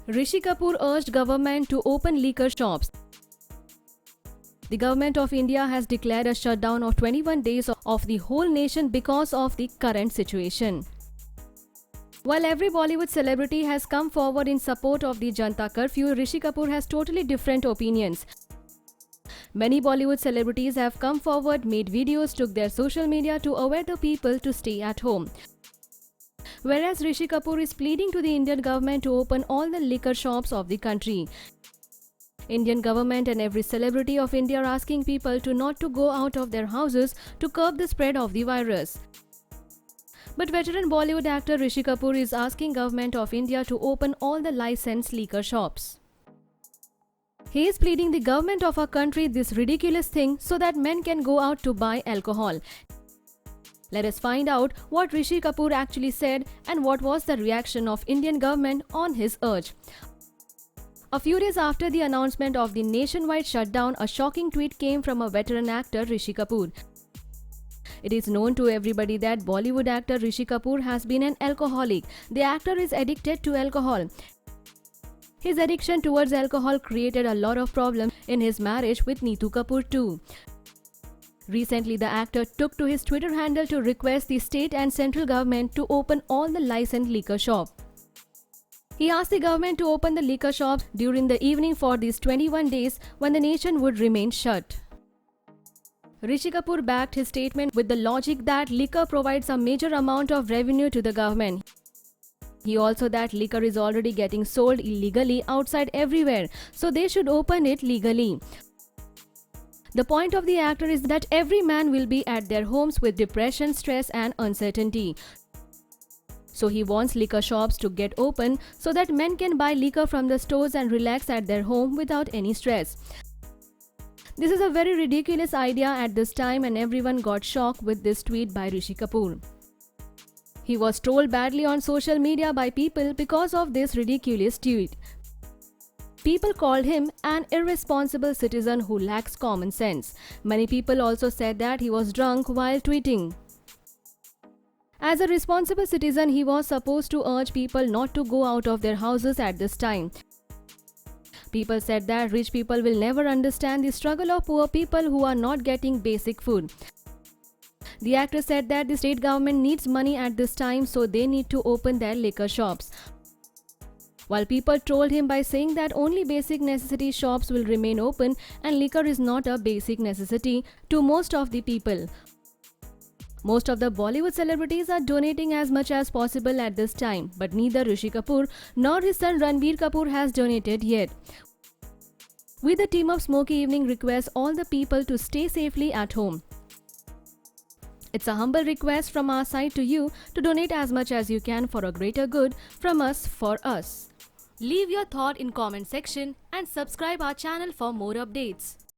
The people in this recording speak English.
Rishi Kapoor urged government to open liquor shops. The government of India has declared a shutdown of 21 days of the whole nation because of the current situation. While every Bollywood celebrity has come forward in support of the Janata curfew, Rishi Kapoor has totally different opinions. Many Bollywood celebrities have come forward, made videos, took their social media to aware the people to stay at home. Whereas Rishi Kapoor is pleading to the Indian government to open all the liquor shops of the country. Indian government and every celebrity of India are asking people to not to go out of their houses to curb the spread of the virus. But veteran Bollywood actor Rishi Kapoor is asking government of India to open all the licensed liquor shops. He is pleading the government of our country this ridiculous thing so that men can go out to buy alcohol. Let us find out what Rishi Kapoor actually said and what was the reaction of Indian government on his urge. A few days after the announcement of the nationwide shutdown, a shocking tweet came from a veteran actor Rishi Kapoor. It is known to everybody that Bollywood actor Rishi Kapoor has been an alcoholic. The actor is addicted to alcohol. His addiction towards alcohol created a lot of problems in his marriage with Neetu Kapoor too. Recently, the actor took to his Twitter handle to request the state and central government to open all the licensed liquor shops. He asked the government to open the liquor shops during the evening for these 21 days when the nation would remain shut. Rishi Kapoor backed his statement with the logic that liquor provides a major amount of revenue to the government. He also that liquor is already getting sold illegally outside everywhere, so they should open it legally. The point of the actor is that every man will be at their homes with depression, stress and uncertainty. So he wants liquor shops to get open so that men can buy liquor from the stores and relax at their home without any stress. This is a very ridiculous idea at this time and everyone got shocked with this tweet by Rishi Kapoor. He was trolled badly on social media by people because of this ridiculous tweet. People called him an irresponsible citizen who lacks common sense. Many people also said that he was drunk while tweeting. As a responsible citizen, he was supposed to urge people not to go out of their houses at this time. People said that rich people will never understand the struggle of poor people who are not getting basic food. The actor said that the state government needs money at this time, so they need to open their liquor shops. While people trolled him by saying that only basic necessity shops will remain open and liquor is not a basic necessity to most of the people. Most of the Bollywood celebrities are donating as much as possible at this time, but neither Rishi Kapoor nor his son Ranbir Kapoor has donated yet. We, the team of Smoky Evening, request all the people to stay safely at home. It's a humble request from our side to you to donate as much as you can for a greater good from us for us. Leave your thought in comment section and subscribe our channel for more updates.